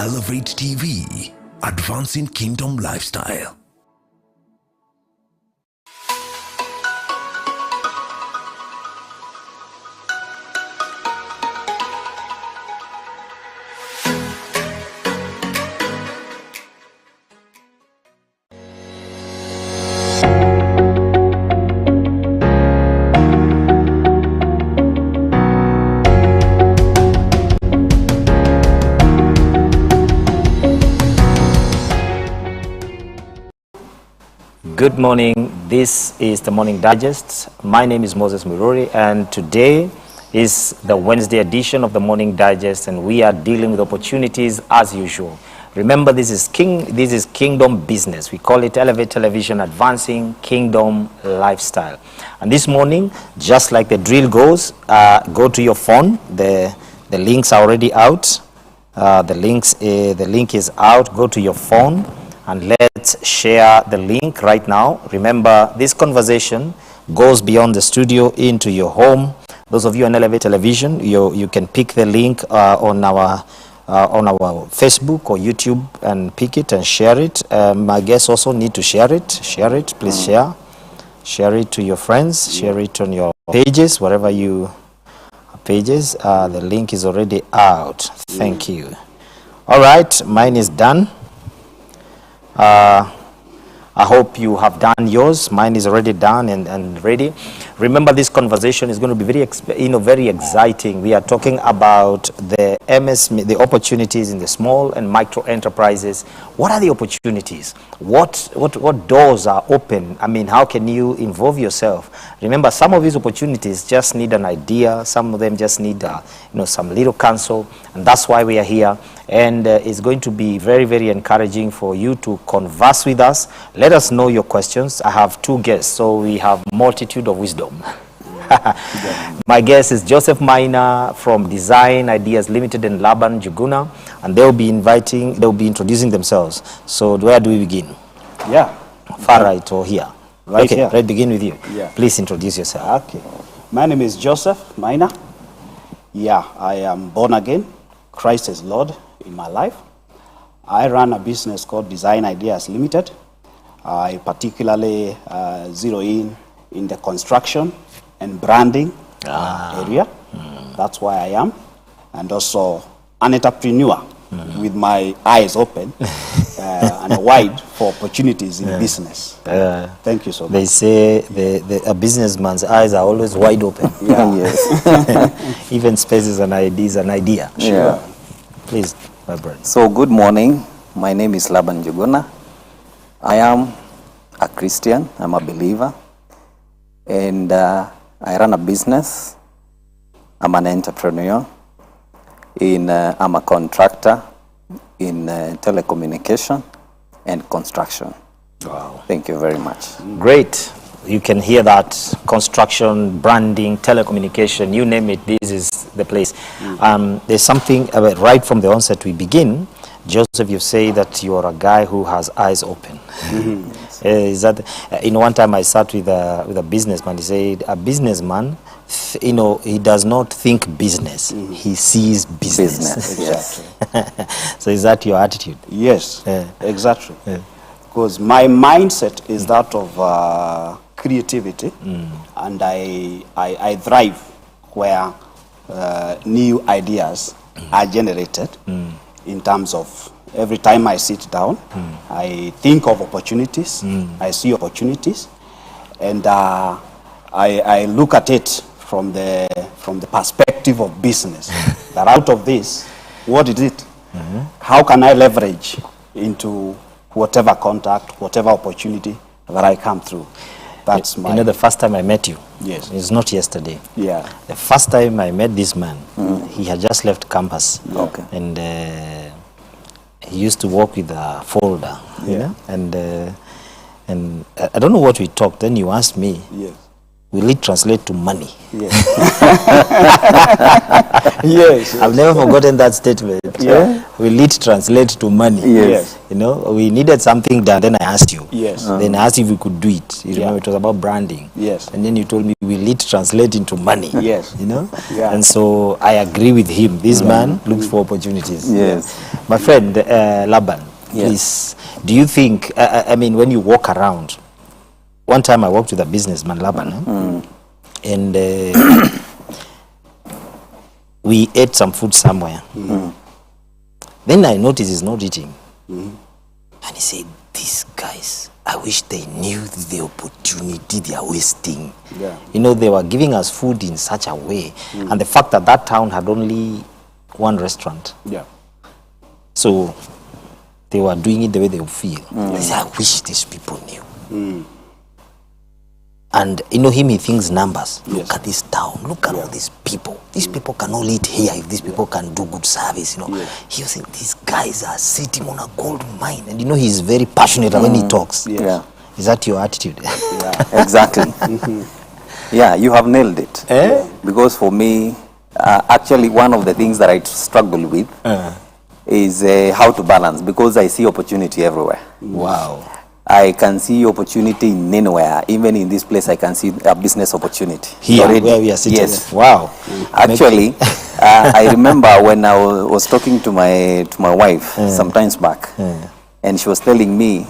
Elevate TV, advancing kingdom lifestyle. Good morning, this is the Morning Digest. My name is Muiruri, and today is the Wednesday edition of the Morning Digest, and we are dealing with opportunities as usual. Remember, this is kingdom business. We call it Elevate Television, advancing kingdom lifestyle. And this morning, just like the drill goes, go to your phone. The links are already out. The link is out. Go to your phone and let's share the link right now. Remember, this conversation goes beyond the studio into your home. Those of you on Elevate Television, you can pick the link on our Facebook or YouTube and pick it and share it. My guests also need to share it. Share it, please share. Share it to your friends. Share it on your pages, wherever you pages. The link is already out. Thank you. All right, mine is done. I hope you have done yours. Mine is already done and ready. Remember, this conversation is going to be very exciting. We are talking about the MSME, the opportunities in the small and micro enterprises. What are the opportunities? What doors are open? I mean, how can you involve yourself? Remember, some of these opportunities just need an idea. Some of them just need some little counsel, and that's why we are here. And it's going to be very, very encouraging for you to converse with us. Let us know your questions. I have two guests, so we have multitude of wisdom. My guest is Joseph Maina from Design Ideas Limited and Laban, Njuguna, and they'll be introducing themselves. So where do we begin? Yeah. Far right or here? Right okay, here. Let's begin with you. Yeah. Please introduce yourself. Okay. My name is Joseph Maina. Yeah, I am born again. Christ is Lord in my life. I run a business called Design Ideas Limited. I particularly zero in the construction and branding area. That's why I am. And also an entrepreneur with my eyes open and wide for opportunities in business. Thank you so much. They say a businessman's eyes are always wide open. Yeah. Yes. Even space is an idea. Sure. Yeah. Please, my brother. So good morning. My name is Laban Njuguna. I am a Christian. I'm a believer. And I run a business. I'm an entrepreneur. I'm a contractor in telecommunication and construction. Wow. Thank you very much. Great. You can hear that. Construction, branding, telecommunication, you name it, this is the place. There's something right from the onset we begin. Joseph, you say that you are a guy who has eyes open. Is that, one time I sat with a businessman. He said, a businessman, he does not think business. He sees business. Exactly. So is that your attitude? Yes, exactly. Because my mindset is that of creativity, and I thrive where new ideas are generated. In terms of every time I sit down, I think of opportunities, I see opportunities, and I look at it from the perspective of business. That out of this, what is it? How can I leverage into whatever contact, whatever opportunity that I come through? That's my... the first time I met you, Yes. it's not yesterday. Yeah. The first time I met this man, he had just left campus. Okay. And he used to work with a folder, you know? And I don't know what we talked. Then you asked me, Yes. will it translate to money? Yes. Yes. I've never forgotten that statement. Yeah. Will it translate to money? Yes. You know, we needed something done. Then I asked you. Yes. Then I asked if we could do it. You remember, it was about branding. Yes. And then you told me, will it translate into money? Yes. You know? Yeah. And so I agree with him. This man looks for opportunities. Yes. My friend, Laban, please, do you think, I mean, when you walk around, one time I worked with a businessman, Laban, and we ate some food somewhere. Then I noticed he's not eating. And he said, these guys, I wish they knew the opportunity they are wasting. Yeah. You know, they were giving us food in such a way. And the fact that that town had only one restaurant. Yeah. So they were doing it the way they would feel. He said, I wish these people knew. And you know him, he thinks numbers. Look at this town. Look at all these people. These people can all eat here if these people can do good service. You know, he was saying these guys are sitting on a gold mine, and you know he's very passionate when he talks. Yeah. Is that your attitude? Exactly. Yeah, you have nailed it. Because for me, actually, one of the things that I struggle with is how to balance, because I see opportunity everywhere. Wow. I can see opportunity in anywhere. Even in this place, I can see a business opportunity. Here, already. where we are sitting. Yes. Wow. Actually, I remember when I was talking to my wife some times back, and she was telling me,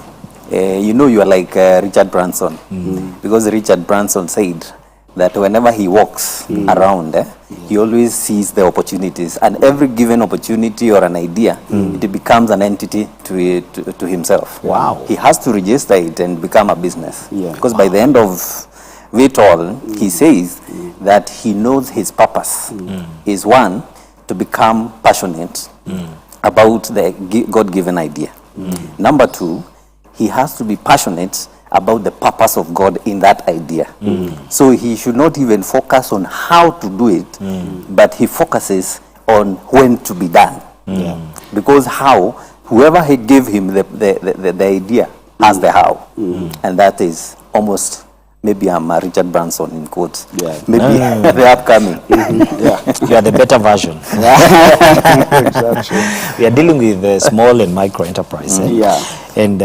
you know, you are like Richard Branson, because Richard Branson said that whenever he walks around, he always sees the opportunities, and every given opportunity or an idea, it becomes an entity to himself. Wow. He has to register it and become a business. Yeah. Because by the end of it all, he says that he knows his purpose is, one, to become passionate about the God-given idea. Number two, he has to be passionate about the purpose of God in that idea. So he should not even focus on how to do it, but he focuses on when to be done. Because how, whoever he gave him the idea has the how. And that is almost, maybe I'm a Richard Branson in quotes. Maybe the upcoming. You are the better version. Exactly. We are dealing with small and micro enterprise. And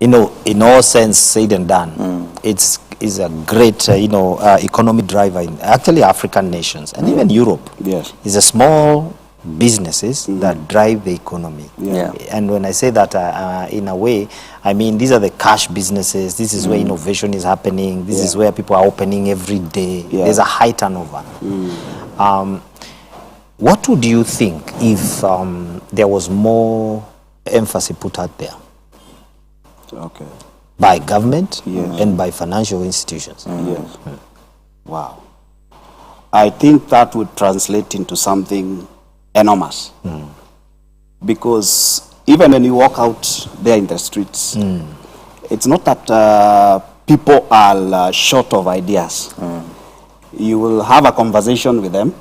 you know, in all sense said and done, it's a great economic driver in actually African nations and even Europe. Yes. It's a small businesses that drive the economy. And when I say that in a way, I mean these are the cash businesses. This is where innovation is happening. This is where people are opening every day. There's a high turnover. What would you think if there was more emphasis put out there? Okay. By government and by financial institutions. Yes. Wow. I think that would translate into something enormous. Because even when you walk out there in the streets, it's not that people are short of ideas. You will have a conversation with them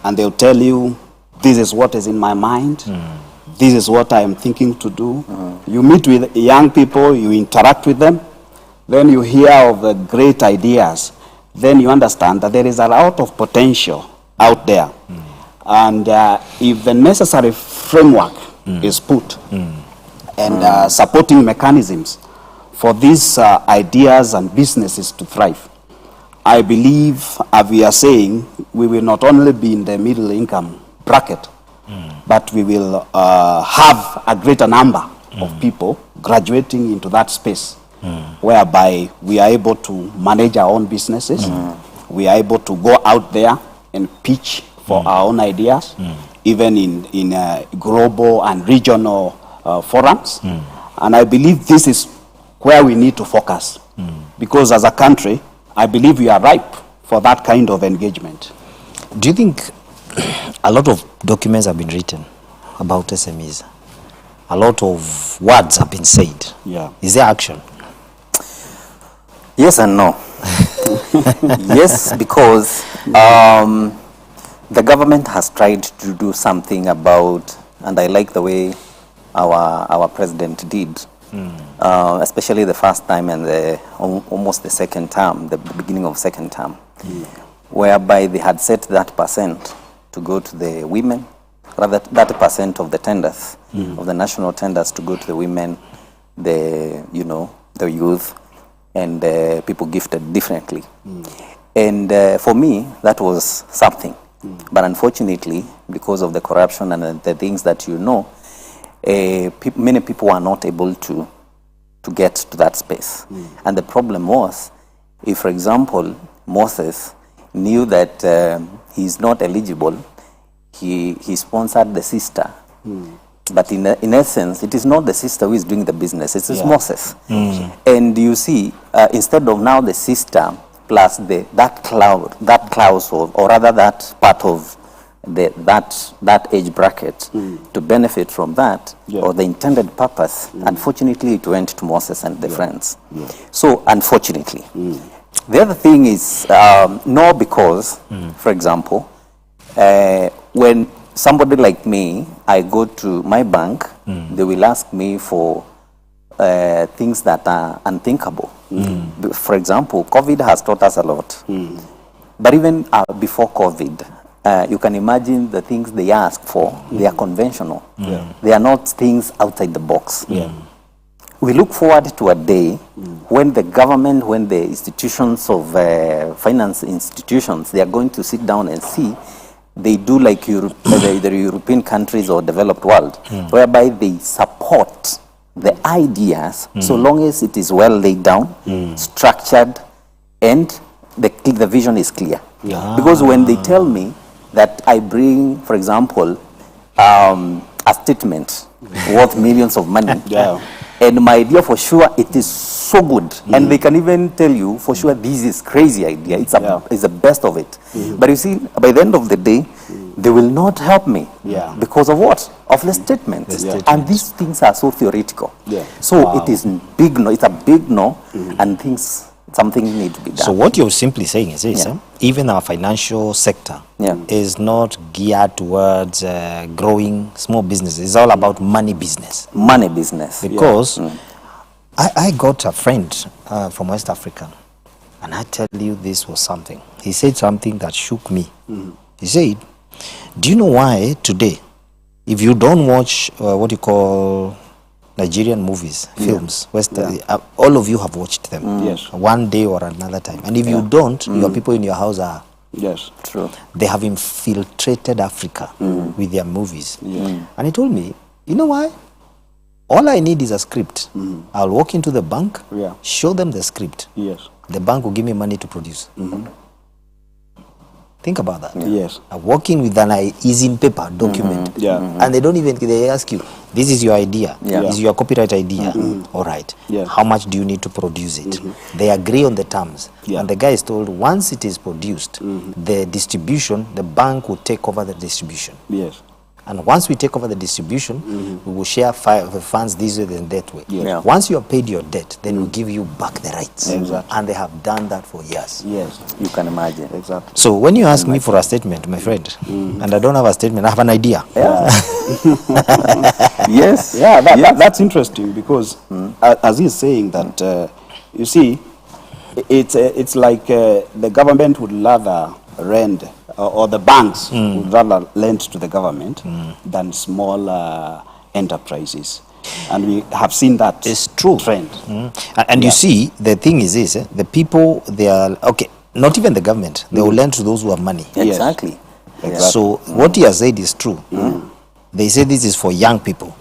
and they'll tell you, this is what is in my mind. This is what I am thinking to do. You meet with young people, you interact with them, then you hear of the great ideas. Then you understand that there is a lot of potential out there. And if the necessary framework is put and supporting mechanisms for these ideas and businesses to thrive, I believe, as we are saying, we will not only be in the middle income bracket, but we will have a greater number of people graduating into that space, whereby we are able to manage our own businesses, we are able to go out there and pitch for our own ideas, even in global and regional forums. And I believe this is where we need to focus, because as a country, I believe we are ripe for that kind of engagement. Do you think a lot of documents have been written about SMEs? A lot of words have been said. Is there action? Yes and no. Yes, because the government has tried to do something about, and I like the way our president did, especially the first time and almost the second term, the beginning of second term, whereby they had set that percent to go to the women, rather that percent of the tenders, of the national tenders to go to the women, the youth, and people gifted differently. And for me, that was something. But unfortunately, because of the corruption and the things that many people are not able to get to that space. And the problem was, if, for example, Moses knew that he's not eligible, he sponsored the sister. But in essence, it is not the sister who is doing the business, it is Moses. And you see, instead of now the sister plus that clause, or rather that part of that age bracket to benefit from that, or the intended purpose, unfortunately it went to Moses and the friends. So unfortunately. The other thing is, no, because, for example, when somebody like me, I go to my bank, they will ask me for things that are unthinkable. For example, COVID has taught us a lot. But even before COVID, you can imagine the things they ask for, they are conventional. They are not things outside the box. We look forward to a day when the government, when the institutions of finance institutions, they are going to sit down and see, they do like the European countries or developed world, whereby they support the ideas so long as it is well laid down, structured, and the vision is clear. Because when they tell me that I bring, for example, a statement worth millions of money, and my idea for sure it is so good, and they can even tell you for sure this is crazy idea, it's the best of it. But you see, by the end of the day, they will not help me because of what? Of the statement. And these things are so theoretical. So it is big no, it's a big no, and something needs to be done. So what you're simply saying is this, even our financial sector is not geared towards growing small businesses. It's all about money business. Money business. Because I got a friend from West Africa, and I tell you this was something. He said something that shook me. He said, do you know why today, if you don't watch what you call Nigerian movies, films, all of you have watched them. One day or another time. And if you don't, your people in your house are. True. They have infiltrated Africa with their movies. And he told me, you know why? All I need is a script. I'll walk into the bank, show them the script. The bank will give me money to produce. Think about that. Working with an is in paper document. And they don't even, they ask you, this is your idea. This is your copyright idea. All right. How much do you need to produce it? They agree on the terms. And the guy is told, once it is produced, the distribution, the bank will take over the distribution. And once we take over the distribution, we will share the funds this way and that way. Once you have paid your debt, then we'll give you back the rights. And they have done that for years. You can imagine. So when you ask me for a statement, my friend, and I don't have a statement, I have an idea. That's interesting because as he's saying that, you see, it's like the government would rather rent, or the banks would rather lend to the government than small enterprises. And we have seen that trend. And you see, the thing is this, the people, they are, not even the government, they will lend to those who have money. Exactly. So what he has said is true. They say this is for young people.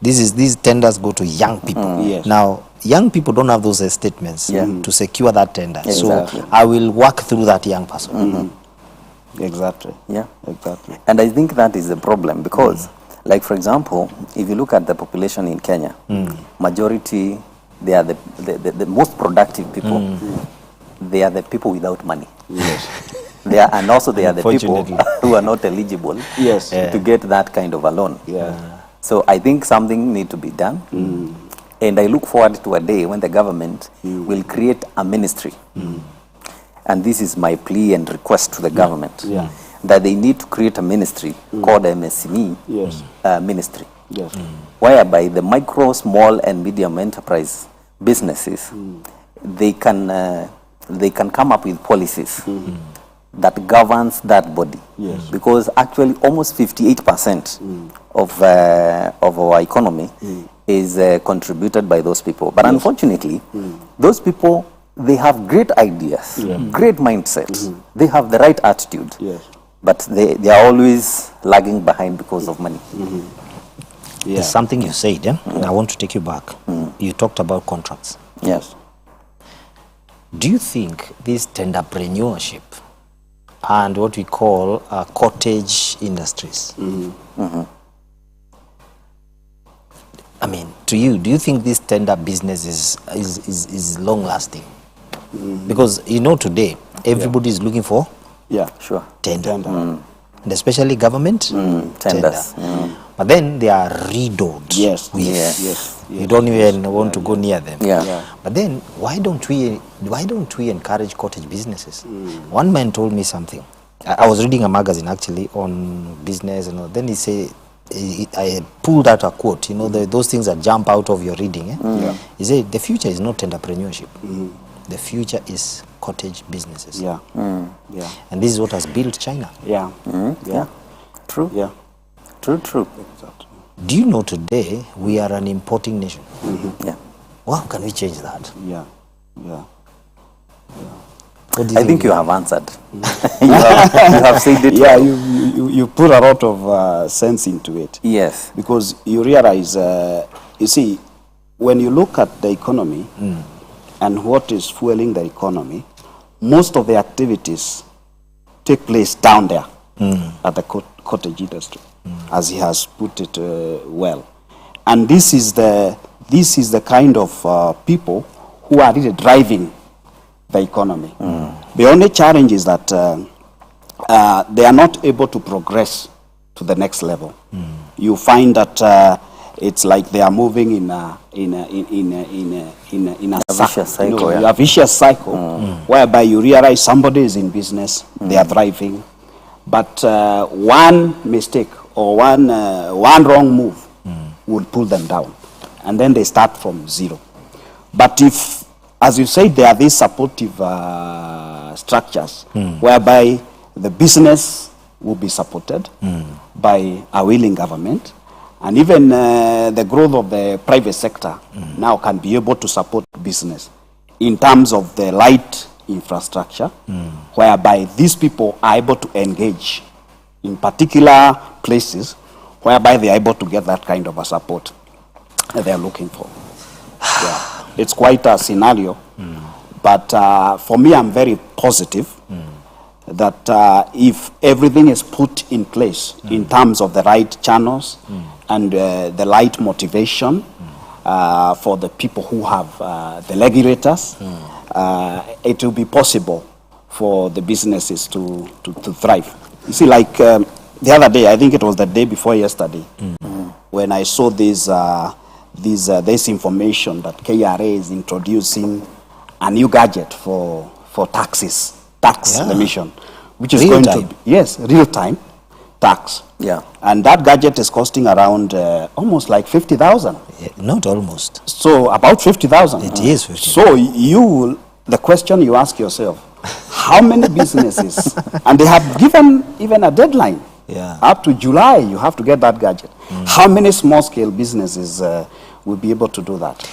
These tenders go to young people. Now, young people don't have those statements to secure that tender. So I will work through that young person. Exactly. And I think that is the problem because, like for example, if you look at the population in Kenya, majority, they are the most productive people. They are the people without money. And also they are the people who are not eligible to get that kind of a loan. So I think something needs to be done. And I look forward to a day when the government will create a ministry. And this is my plea and request to the government, that they need to create a ministry called MSME ministry. Yes. whereby the micro, small, and medium enterprise businesses, they can come up with policies that governs that body. Yes. Because actually almost 58% of our economy is contributed by those people. But unfortunately, those people, they have great ideas, great mindsets. They have the right attitude. Yes. But they are always lagging behind because of money. Yeah. There's something you said, and I want to take you back. You talked about contracts. Yes. Do you think this tenderpreneurship and what we call cottage industries, I mean, to you, do you think this tender business is long-lasting? Because, you know, today, everybody is looking for Yeah. Sure. tender. Tender. And especially government Tenders. tender. But then they are riddled Yes. with, Yes. you don't even want to go near them. Yeah. But then why don't we encourage cottage businesses? One man told me something. I was reading a magazine actually on business, and then he said, I pulled out a quote, you know, those things that jump out of your reading. Yeah. He said, the future is not entrepreneurship. The future is cottage businesses. Yeah. Yeah. And this is what has built China. Yeah. Yeah. True. Yeah. True. Exactly. Do you know today we are an importing nation? Yeah. Well, how can we change that? Yeah. Yeah. What do you I think you have answered. you have said it. Yeah, well. you put a lot of sense into it. Yes. Because you realize, you see, when you look at the economy and what is fueling the economy, most of the activities take place down there at the cottage industry, as he has put it well. And this is the kind of people who are really driving the economy. The only challenge is that they are not able to progress to the next level. You find that it's like they are moving in a vicious cycle, a vicious cycle, whereby you realize somebody is in business, they are thriving, but one mistake or one wrong move will pull them down, and then they start from zero. But if, as you said, there are these supportive structures whereby the business will be supported by a willing government, and even the growth of the private sector now can be able to support business in terms of the light infrastructure, whereby these people are able to engage in particular places whereby they are able to get that kind of a support that they are looking for. Yeah. It's quite a scenario, but for me, I'm very positive that if everything is put in place in terms of the right channels and the right motivation for the people who have the regulators, it will be possible for the businesses to thrive. You see, like the other day, I think it was the day before yesterday, when I saw this information that KRA is introducing a new gadget for tax remission, which is Real going time. to be, yes, real-time tax. Yeah. And that gadget is costing around almost like 50,000. Not almost. So about 50,000. It is 50,000. So the question you ask yourself, how many businesses, and they have given even a deadline. Yeah. Up to July, you have to get that gadget. How many small-scale businesses will be able to do that?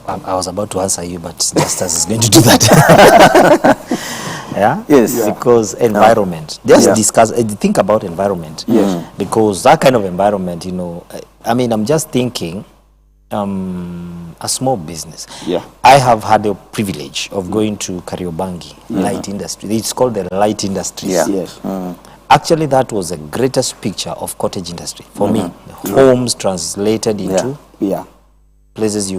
I was about to answer you, but Justice is going to do that. Yeah? Yes. Yeah. Because environment. Just think about environment. Yes. Because that kind of environment, you know, I mean, I'm just thinking a small business. Yeah. I have had the privilege of going to Kariobangi, light industry. It's called the light industries. Yeah. Yes. Actually, that was the greatest picture of cottage industry for me. Homes translated into Yeah. places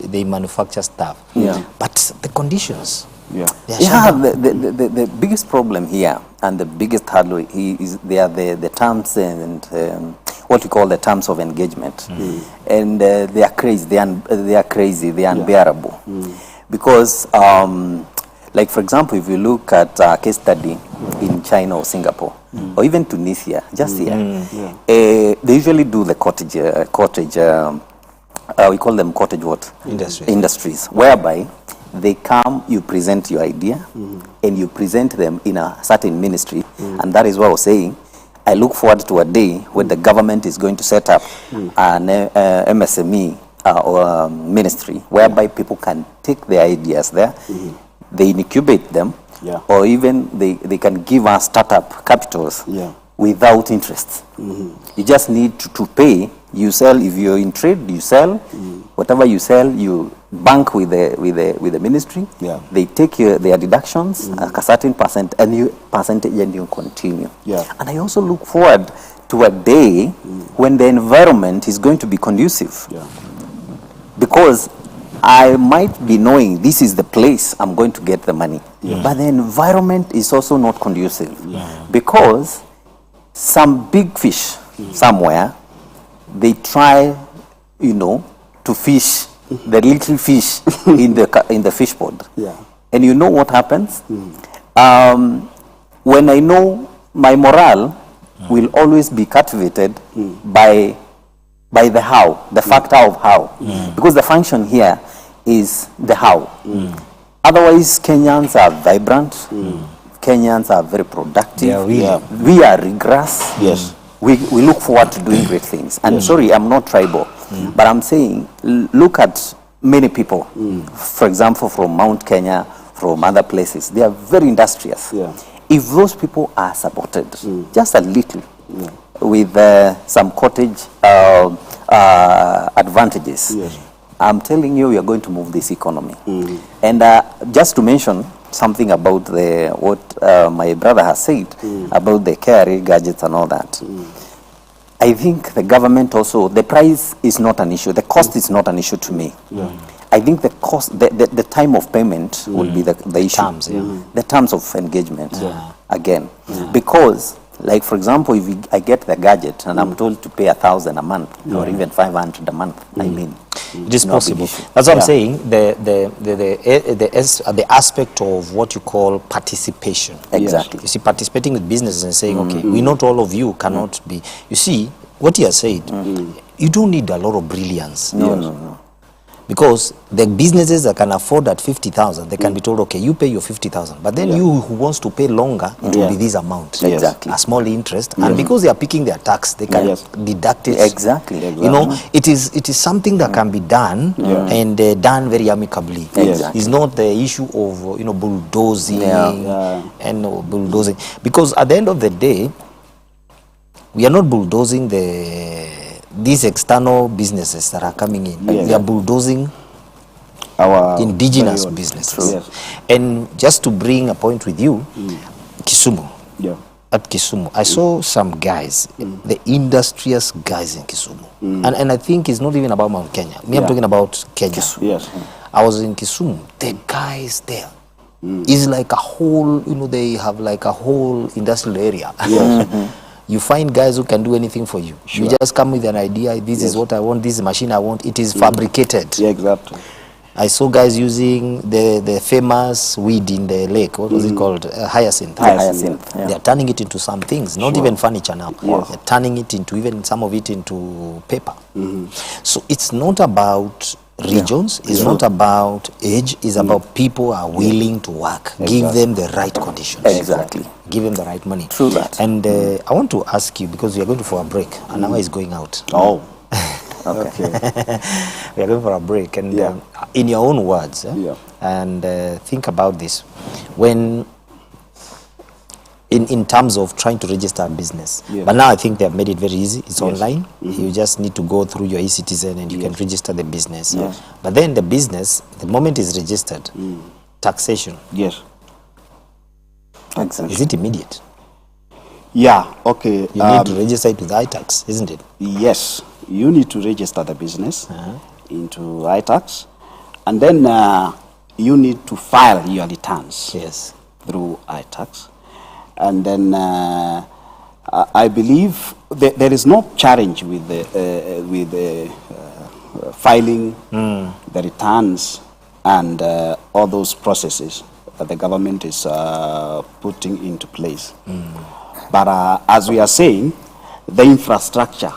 they manufacture stuff. Yeah. But the conditions. Yeah. they are Yeah, shut down. the biggest problem here and the biggest hurdle is they are the terms and what we call the terms of engagement, and they are crazy. They are unbearable because Like, for example, if you look at a case study in China or Singapore, or even Tunisia, just here, they usually do the cottage, we call them cottage what? Industries, whereby they come, you present your idea, and you present them in a certain ministry, and that is what I was saying. I look forward to a day when the government is going to set up an MSME or ministry, whereby people can take their ideas there, they incubate them, or even they can give us startup capitals without interest. You just need to pay. You sell, if you're in trade, you sell. Whatever you sell, you bank with the ministry. They take their deductions, a certain percentage, and you continue. And I also look forward to a day when the environment is going to be conducive. Because I might be knowing this is the place I'm going to get the money. But the environment is also not conducive. Because some big fish somewhere, they try, to fish the little fish in the fish pond. And you know what happens? When I know my morale will always be captivated by the how, the factor of how. Because the function here is the how. Otherwise, Kenyans are vibrant. Kenyans are very productive. We are rigorous. We look forward to doing great things. And sorry, I'm not tribal, but I'm saying, look at many people, for example, from Mount Kenya, from other places. They are very industrious. If those people are supported, just a little, with some cottage advantages, I'm telling you, we are going to move this economy. And just to mention something about what my brother has said about the KRA gadgets and all that. I think the government also, the price is not an issue. The cost is not an issue to me. I think the cost, the time of payment will be the issue. The terms of engagement, again. Because, like, for example, if I get the gadget and I'm told to pay 1,000 a month or even 500 a month, I mean, it is possible. That's what I'm saying. The aspect of what you call participation. Exactly. You see, participating with businesses and saying, okay, we not all of you cannot be. You see, what he has said, you don't need a lot of brilliance. No. Because the businesses that can afford at 50,000, they can be told, okay, you pay your 50,000. But then you who wants to pay longer, it will be this amount. Exactly. A small interest. And because they are picking their tax, they can deduct it. Exactly. You know, it is something that can be done and done very amicably. Exactly. It's not the issue of, bulldozing and bulldozing. Because at the end of the day, we are not bulldozing these external businesses that are coming in. They are bulldozing our indigenous businesses. And just to bring a point with you, Kisumu. At Kisumu, I saw some guys, the industrious guys in Kisumu. And I think it's not even about Mount Kenya. I'm talking about Kenya. I was in Kisumu. The guys there is like a whole, they have like a whole industrial area. You find guys who can do anything for you. You just come with an idea, this is what I want, this is the machine I want. It is fabricated. Exactly. I saw guys using the famous weed in the lake. What was it called? Hyacinth. Hyacinth. They are turning it into some things, not even furniture now. They're turning it into, even some of it into paper. So it's not about regions, it's not about age, it's about people are willing to work. Give them the right conditions. Exactly. Give them the right money. True that. And I want to ask you, because we are going for a break, and now is going out. Oh. Okay. We are going for a break, and in your own words, and think about this. When, in terms of trying to register a business, but now I think they have made it very easy. It's online. You just need to go through your eCitizen and you can register the business. But then the business, the moment it's registered, taxation. Exactly. Is it immediate? Okay. You need to register it with iTax, isn't it? Yes, you need to register the business into iTax, and then you need to file your returns through iTax, and then I believe there is no challenge with the filing the returns and all those processes that the government is putting into place. But as we are saying, the infrastructure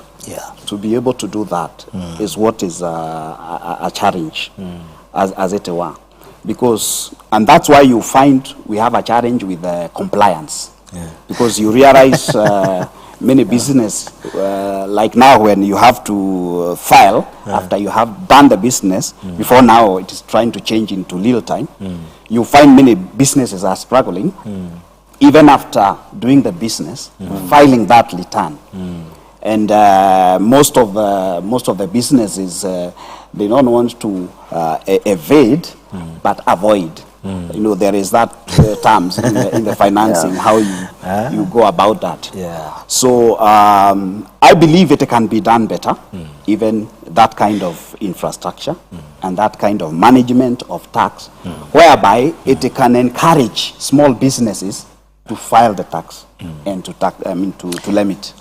to be able to do that is what is a challenge, as it were. Because, and that's why you find we have a challenge with compliance. Because you realize many business, like now when you have to file after you have done the business, before now it is trying to change into little time, you find many businesses are struggling, even after doing the business, filing that return. And most of the businesses, they don't want to evade, but avoid. You know, there is that terms in the financing, how you go about that. So I believe it can be done better, even that kind of infrastructure and that kind of management of tax, whereby it can encourage small businesses to file the tax and to limit.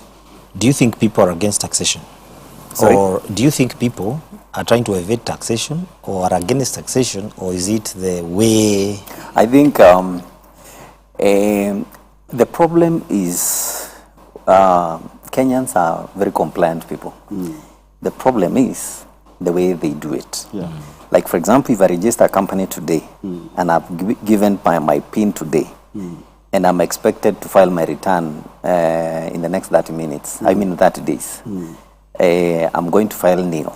Do you think people are against taxation? Sorry? Or do you think people are trying to evade taxation or are against taxation, or is it the way? I think the problem is Kenyans are very compliant people. The problem is the way they do it. Like, for example, if I register a company today and I've given my PIN today, and I'm expected to file my return in the next 30 minutes, 30 days, I'm going to file nil.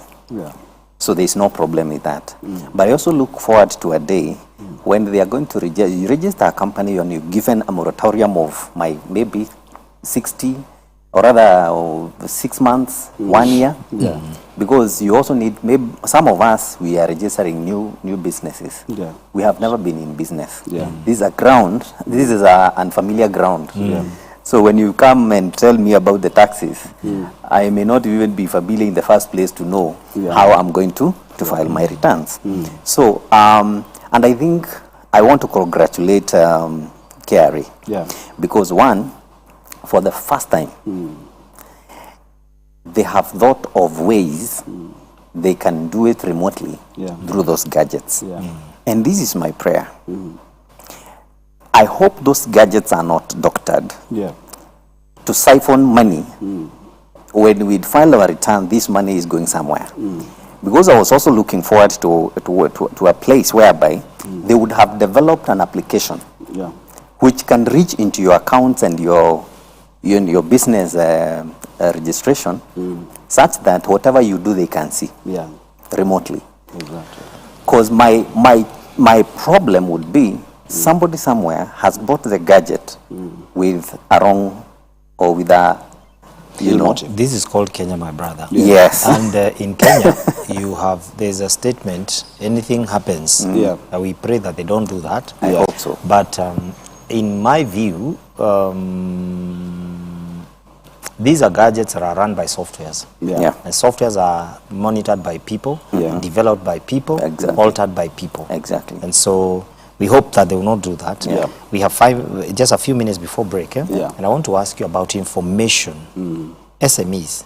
So there's no problem with that. But I also look forward to a day when they are going to register a company and you're given a moratorium of maybe 60 or rather 6 months, 1 year. Because you also need, maybe some of us, we are registering new businesses. We have never been in business. This is a ground, this is an unfamiliar ground. So when you come and tell me about the taxes, I may not even be familiar in the first place to know how I'm going to file my returns. So, and I think I want to congratulate KRA. Because one, for the first time, they have thought of ways they can do it remotely through those gadgets. And this is my prayer. I hope those gadgets are not doctored to siphon money. When we file our return, this money is going somewhere. Because I was also looking forward to a place whereby they would have developed an application which can reach into your accounts and your business registration, such that whatever you do, they can see remotely. Because my problem would be somebody somewhere has bought the gadget with a wrong or with a This is called Kenya, my brother. Yes. And in Kenya, there's a statement, anything happens, we pray that they don't do that. I hope so. But in my view, these are gadgets that are run by softwares. And softwares are monitored by people, developed by people, altered by people. And so we hope that they will not do that. We have just a few minutes before break. And I want to ask you about information. SMEs.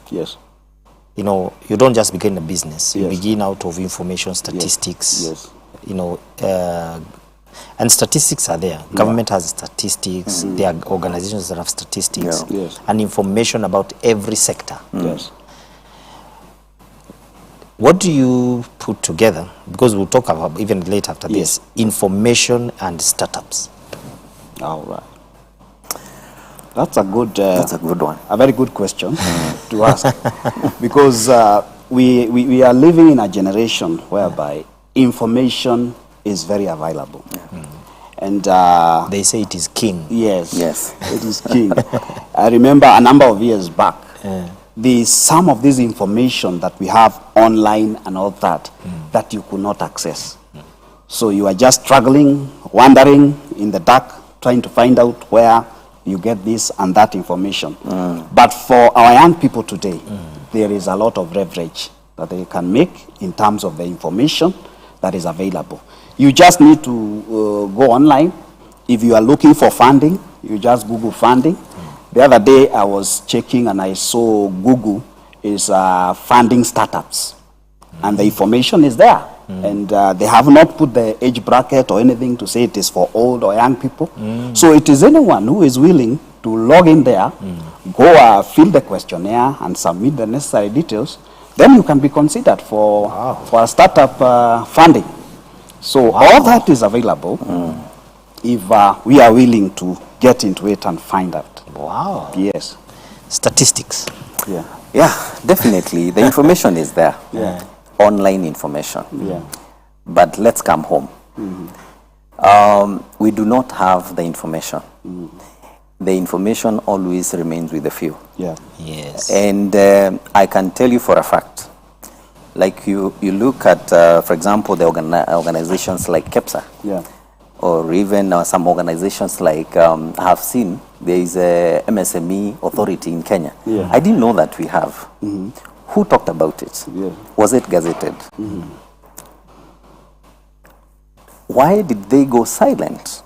You know, you don't just begin a business. You begin out of information, statistics. You know, and statistics are there. Government has statistics. There are organizations that have statistics and information about every sector. What do you put together? Because we'll talk about even later after this, information and startups. All right. That's a good one. A very good question to ask. Because we are living in a generation whereby information is very available. And they say it is king. Yes, it is king. I remember a number of years back, some of this information that we have online and all that, that you could not access. So you are just struggling, wandering in the dark, trying to find out where you get this and that information. But for our young people today, there is a lot of leverage that they can make in terms of the information that is available. You just need to go online. If you are looking for funding, you just Google funding. The other day I was checking and I saw Google is funding startups. And the information is there. And they have not put the age bracket or anything to say it is for old or young people. So it is anyone who is willing to log in there, go fill the questionnaire and submit the necessary details, then you can be considered for a startup funding. So all that is available if we are willing to get into it and find out. Wow. Yes. Statistics. Yeah. Yeah, definitely. The information is there. Yeah. Online information. Yeah. But let's come home. We do not have the information. The information always remains with the few. Yeah. Yes. And I can tell you for a fact, like you look at, for example, the organizations like KEPSA, Yeah. or even some organizations like, I have seen, there is a MSME authority in Kenya. Yeah. I didn't know that we have. Who talked about it? Yeah. Was it gazetted? Why did they go silent?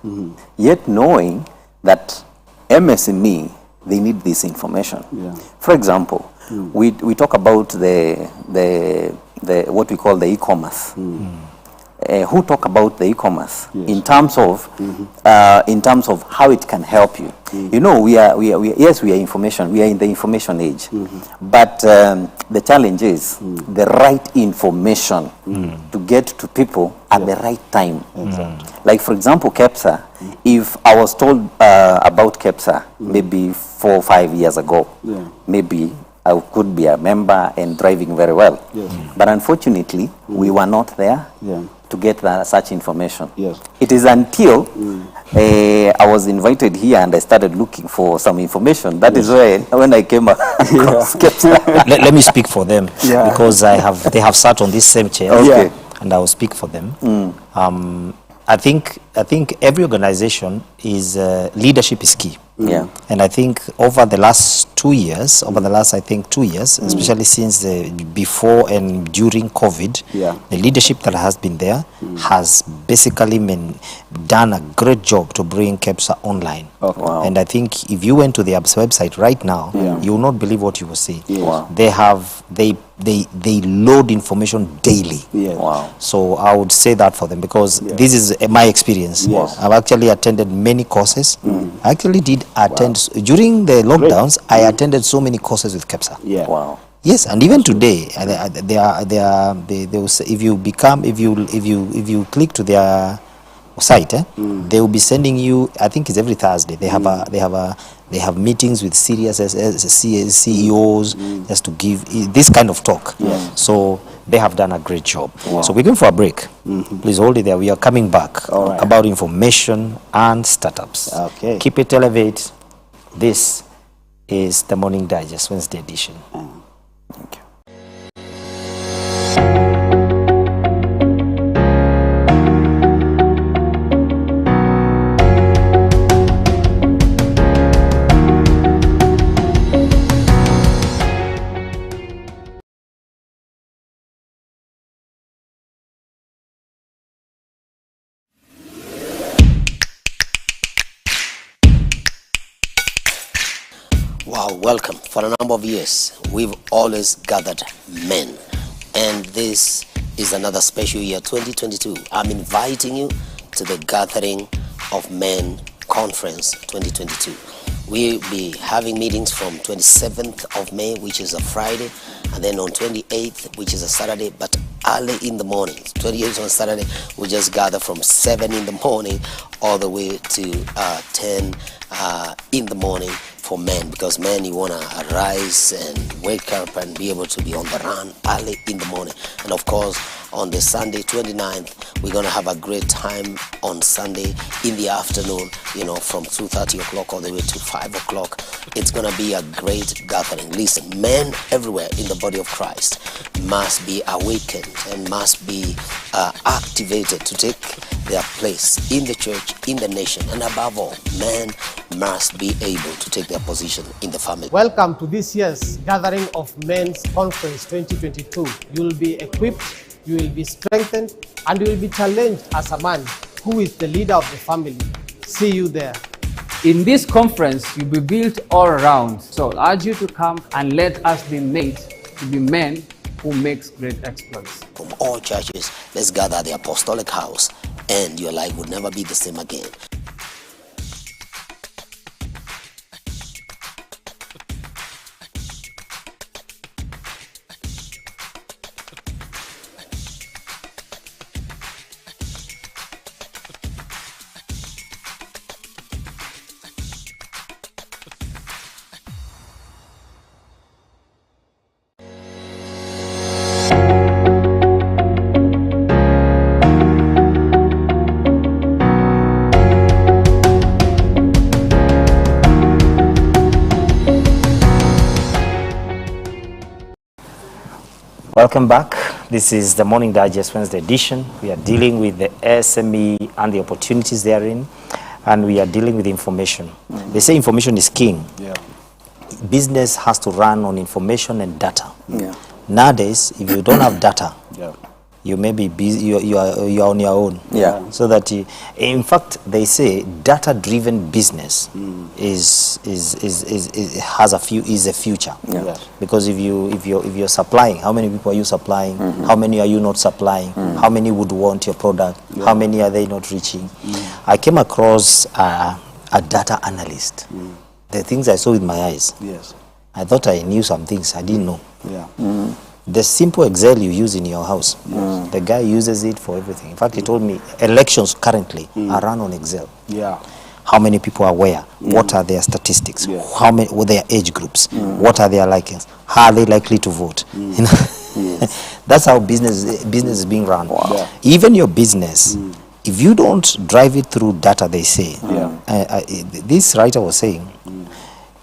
Yet knowing that MSME, they need this information. Yeah. For example, we talk about the what we call the e-commerce. Who talk about the e-commerce in terms of how it can help you? You know, we are yes, we are information. We are in the information age, but the challenge is the right information to get to people at the right time. Like for example, KEPSA. If I was told about KEPSA maybe 4 or 5 years ago, maybe I could be a member and driving very well. But unfortunately, we were not there to get such information. It is until I was invited here and I started looking for some information. That is when I came across KEPSA. Let me speak for them because they have sat on this same chair, and I will speak for them. I think every organization is leadership is key. And I think over the last 2 years, especially since before and during COVID, the leadership that has been there has basically done a great job to bring KEPSA online. And I think if you went to their website right now, you will not believe what you will see. They load information daily. So I would say that for them because this is my experience. I've actually attended many courses. I actually did attend during the lockdowns. I attended so many courses with KEPSA. Yes, and even today, they will say if you click to their site, they will be sending you. I think it's every Thursday. They have meetings with serious CEOs just to give this kind of talk. So they have done a great job. So we're going for a break. Please hold it there. We are coming back about information and startups. Keep it elevate. This is the Morning Digest Wednesday edition. Thank you. Wow, welcome. For a number of years, we've always gathered men. And this is another special year, 2022. I'm inviting you to the Gathering of Men Conference 2022. We'll be having meetings from 27th of May, which is a Friday, and then on 28th, which is a Saturday, but early in the morning. 28th on Saturday, we just gather from 7 in the morning all the way to 10 in the morning for men, because men, you want to arise and wake up and be able to be on the run early in the morning. And of course, on the Sunday 29th, we're going to have a great time on Sunday in the afternoon, from 2:30 o'clock all the way to 5 o'clock. It's going to be a great gathering. Listen, men everywhere in the body of Christ must be awakened and must be activated to take their place in the church, in the nation, and above all, men must be able to take their position in the family. Welcome to this year's Gathering of Men's Conference 2022. You will be equipped, you will be strengthened, and you will be challenged as a man who is the leader of the family. See you there. In this conference, you'll be built all around. So I urge you to come and let us be made to be men who makes great exploits. From all churches, let's gather at the apostolic house, and your life will never be the same again. Welcome back. This is the Morning Digest Wednesday edition. We are dealing with the SME and the opportunities therein, and we are dealing with information. They say information is king. Yeah. Business has to run on information and data. Yeah. Nowadays, if you don't have data, Yeah. you may be busy, you are on your own. Yeah. So that in fact, they say data-driven business is a future. Yeah. Yeah. Because if you're supplying, how many people are you supplying? How many are you not supplying? How many would want your product? How many are they not reaching? I came across a data analyst. The things I saw with my eyes, Yes. I thought I knew some things I didn't know. Yeah. The simple Excel you use in your house, the guy uses it for everything. In fact, he told me elections currently are run on Excel. Yeah. How many people are where? What are their statistics? Yeah. How many? What are their age groups? What are their likings? How are they likely to vote? You know? That's how business is being run. Yeah. Even your business, if you don't drive it through data, they say. This writer was saying,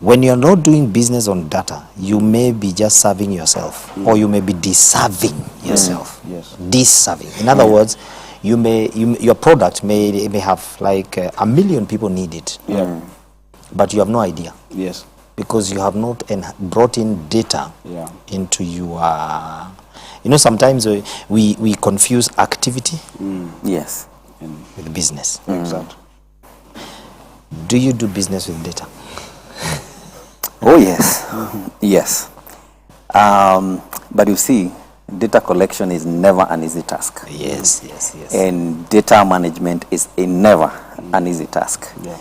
when you're not doing business on data, you may be just serving yourself, or you may be deserving yourself. Yes. Deserving. In other words, your product may have like 1 million people need it, but you have no idea Yes. because you have not brought in data Yeah. into your. Sometimes we confuse activity Yes. with business. Exactly. Do you do business with data? Oh, yes. Yes. But you see, data collection is never an easy task. Yes. And data management is never an easy task. Yeah.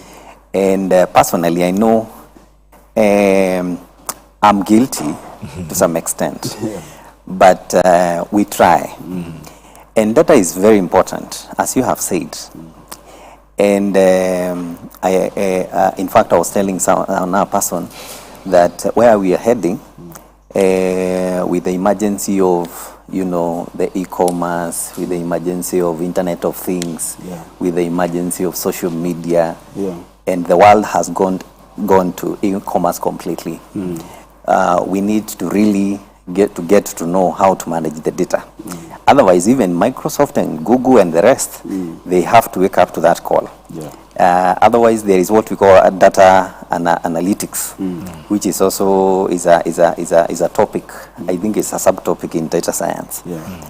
And personally, I know I'm guilty to some extent, but we try. And data is very important, as you have said. And in fact, I was telling another person that where we are heading with the emergency of, the e-commerce, with the emergency of Internet of Things, with the emergency of social media, and the world has gone to e-commerce completely. We need to really get to know how to manage the data. Otherwise, even Microsoft and Google and the rest, they have to wake up to that call. Otherwise, there is what we call data analytics, which is also is a topic. I think it's a subtopic in data science.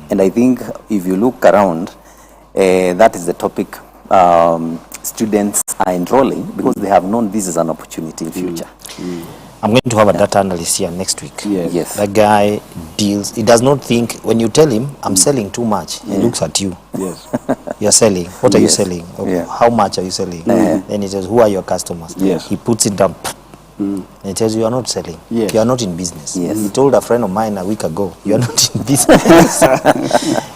And I think if you look around, that is the topic students are enrolling because they have known this is an opportunity in future. I'm going to have a data analyst here next week. Yes. That guy deals, he does not think, when you tell him, I'm selling too much, he looks at you. Yes. You're selling. What are you Yes. selling? Yeah. How much are you selling? Then he says, who are your customers? Yes. He puts it down. And he tells you, you're not selling. Yes. You're not in business. Yes. He told a friend of mine a week ago, you're not in business.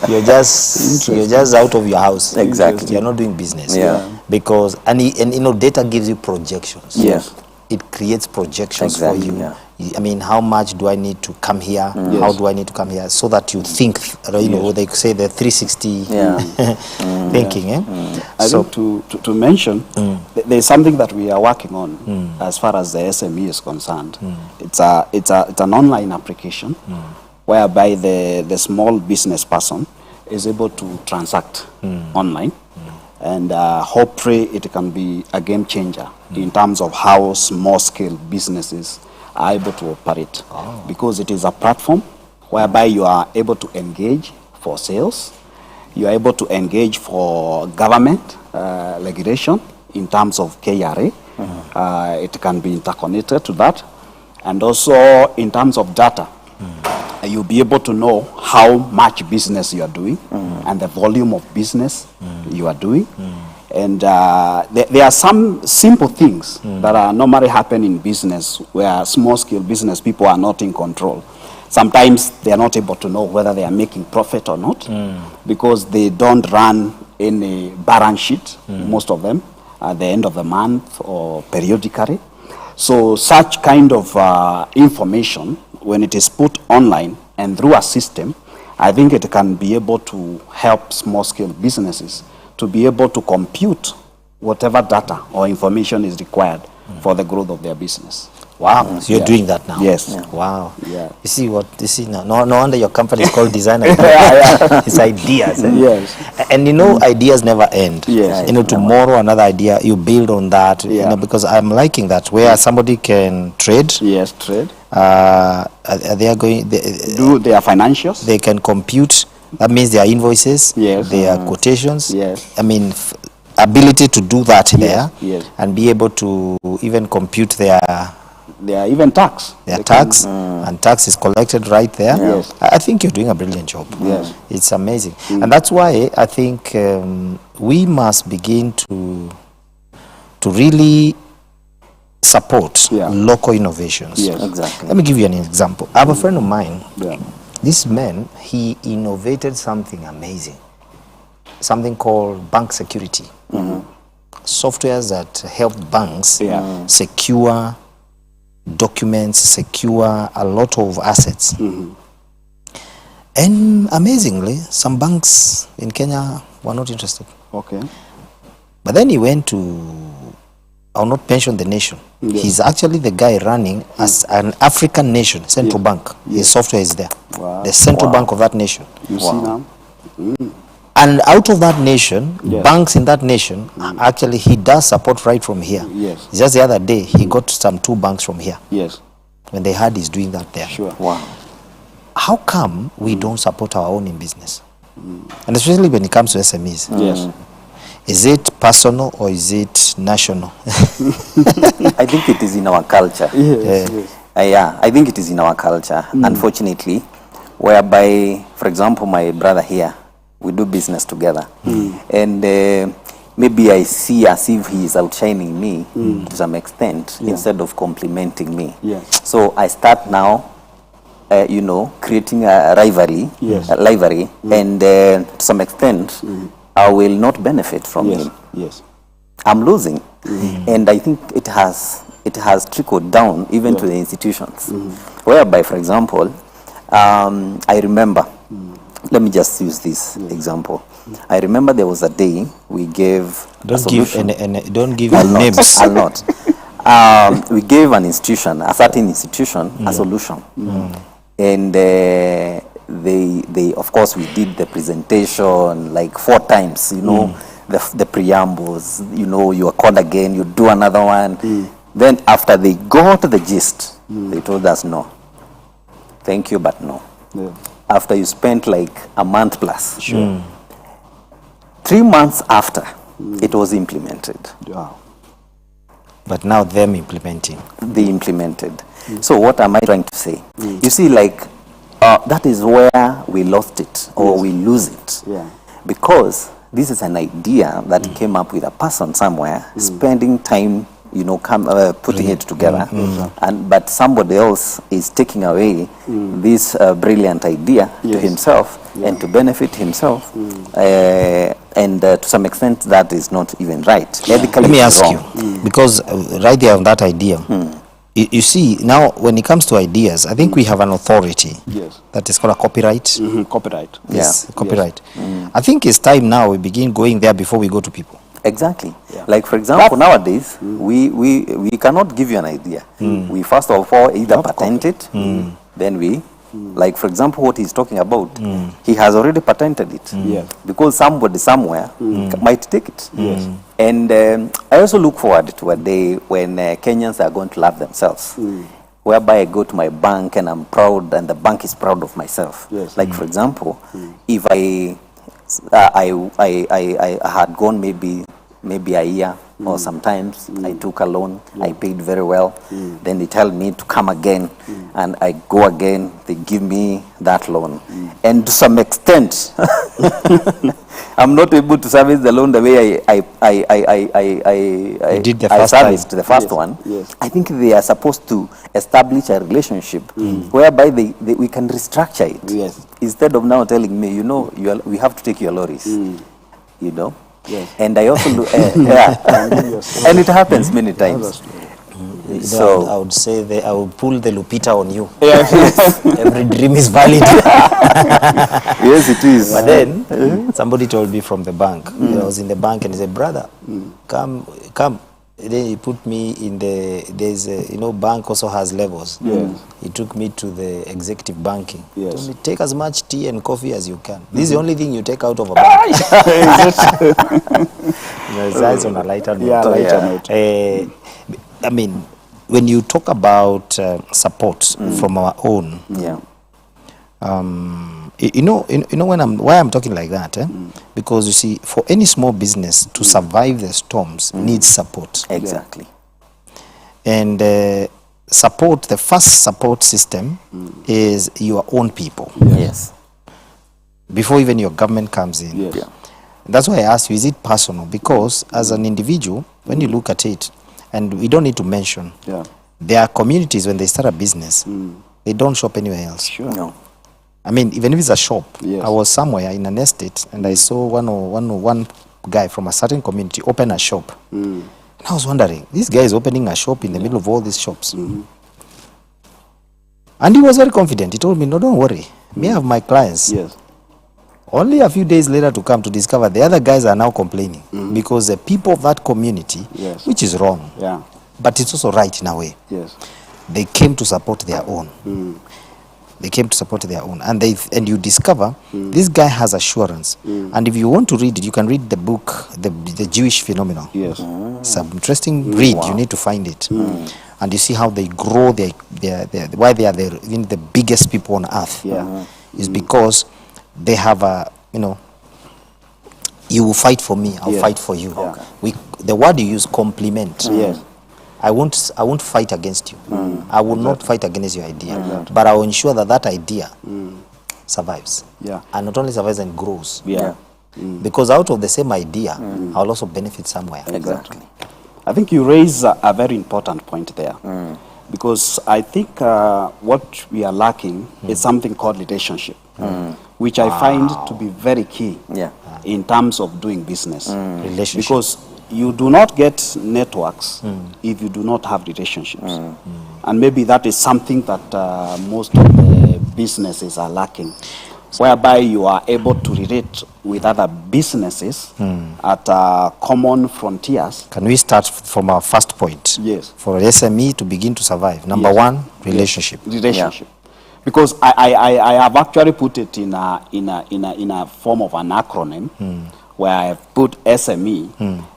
you're just out of your house. Exactly. You're not doing business. Yeah. Because, data gives you projections. Yes. It creates projections Exactly, for you. yeah. I mean, how much do I need to come here? How do I need to come here? So that you think, they say the 360 thinking. I think to mention, there's something that we are working on as far as the SME is concerned. It's an online application whereby the small business person is able to transact online. And hopefully it can be a game changer in terms of how small-scale businesses are able to operate. Because it is a platform whereby you are able to engage for sales, you are able to engage for government regulation in terms of KRA. It can be interconnected to that. And also in terms of data. you'll be able to know how much business you are doing and the volume of business you are doing. And there are some simple things that are normally happen in business where small-scale business people are not in control. Sometimes they are not able to know whether they are making profit or not because they don't run any balance sheet, most of them, at the end of the month or periodically. So such kind of information, when it is put online and through a system, I think it can be able to help small-scale businesses to be able to compute whatever data or information is required for the growth of their business. Wow, so you're doing that now? Yes. Yeah. Wow. Yeah. You see now, no wonder your company is called Design Idea. It's ideas. Eh? Yes. And you know, ideas never end. Yes. You know, tomorrow another idea, you build on that. You know, because I'm liking that, where somebody can trade. Yes, trade. They are going, Do their financials. they can compute. That means their invoices, Yes. their quotations. Yes. I mean, ability to do that there, yes. and be able to even compute their They are even tax. their They tax, and tax is collected right there. Yes. I think you're doing a brilliant job. Yes. It's amazing. And that's why I think we must begin to really support local innovations. Yes. Exactly. Let me give you an example. I have a friend of mine. Yeah. This man, he innovated something amazing, something called bank security. Softwares that help banks secure documents, secure a lot of assets. And amazingly, some banks in Kenya were not interested. Okay. But then he went to, I'll not mention the nation. He's actually the guy running as an African nation, central bank. His software is there. Wow. The central bank of that nation. You see now? And out of that nation, banks in that nation, actually he does support right from here. Yes. Just the other day, he got some 2 banks from here. Yes. When they heard he's doing that there. Sure. Wow. How come we don't support our own in business? And especially when it comes to SMEs. Yes. Is it personal or is it national? I think it is in our culture. Yes. Yeah, I think it is in our culture, unfortunately, whereby, for example, my brother here, we do business together. And maybe I see as if he is outshining me to some extent instead of complimenting me. Yes. So I start now, you know, creating a rivalry, and to some extent, I will not benefit from him. Yes. I'm losing. And I think it has trickled down even to the institutions. Whereby, for example, I remember, let me just use this example. I remember there was a day we gave a solution. Don't give I'll not, names. I'll not. We gave an institution, a certain institution, a solution. And they, of course, we did the presentation like 4 times, you know, the preambles, you know, you are called again, you do another one. Then after they got the gist, they told us no. Thank you, but no. Yeah. After you spent like a month plus. 3 months after, it was implemented. Wow. But now them implementing. They implemented. So what am I trying to say? You see, like, that is where we lost it, or we lose it. Yeah. Because this is an idea that came up with a person somewhere, spending time, you know, putting it together, but somebody else is taking away this brilliant idea to himself and to benefit himself, and to some extent that is not even right. Ethically, Let me it's ask wrong. you, because right there on that idea, you see, now when it comes to ideas, I think we have an authority that is called a copyright. Copyright. Yes, copyright. I think it's time now we begin going there before we go to people. Exactly. Like, for example, nowadays, we cannot give you an idea. We first of all either patent it, then we, like, for example, what he's talking about, he has already patented it. Because somebody somewhere might take it. And I also look forward to a day when Kenyans are going to love themselves. Whereby I go to my bank and I'm proud, and the bank is proud of myself. Like, for example, if I had gone maybe a year or sometimes I took a loan, I paid very well, then they tell me to come again, and I go again, they give me that loan. And to some extent, I'm not able to service the loan the way I did the I first serviced time. the first one. I think they are supposed to establish a relationship whereby we can restructure it. Yes. Instead of now telling me, we have to take your lorries, you know. Yes. And I also and it happens many times. So I would say I will pull the Lupita on you. Every dream is valid. Yes, it is. But then somebody told me from the bank. I was in the bank and he said, "Brother, come." Then he put me in bank also has levels. He took me to the executive banking. He told me, take as much tea and coffee as you can. This is the only thing you take out of a bank. It's on a lighter note. I mean, when you talk about support from our own, why I'm talking like that, because you see, for any small business to survive the storms needs support. Exactly. And the first support system is your own people. Yes. Before even your government comes in. Yes. That's why I asked you, is it personal? Because as an individual, when you look at it, and we don't need to mention, there are communities when they start a business, they don't shop anywhere else. Sure. No. I mean, even if it's a shop, Yes. I was somewhere in an estate and I saw one guy from a certain community open a shop. And I was wondering, this guy is opening a shop in the middle of all these shops. And he was very confident. He told me, no, don't worry. Me, I have my clients. Yes. Only a few days later to come to discover the other guys are now complaining because the people of that community, which is wrong, but it's also right in a way, they came to support their own. They came to support their own. And you discover this guy has assurance. And if you want to read it, you can read the book, The Jewish Phenomenon. Yes. It's an interesting read. You need to find it. And you see how they grow, why they are the biggest people on earth. Is because they have you will fight for me, I'll fight for you. The word you use, compliment. I won't fight against you. I will not fight against your idea. But I will ensure that idea survives. And not only survives and grows. Because out of the same idea, I'll also benefit somewhere. Exactly. I think you raise a very important point there. Because I think what we are lacking is something called relationship, which I find to be very key in terms of doing business. Relationship. Because you do not get networks if you do not have relationships. And maybe that is something that most of the businesses are lacking, whereby you are able to relate with other businesses at common frontiers. Can we start from our first point? Yes. For SME to begin to survive, number one, relationship. Relationship. Because I have actually put it in a form of an acronym, where I have put SME.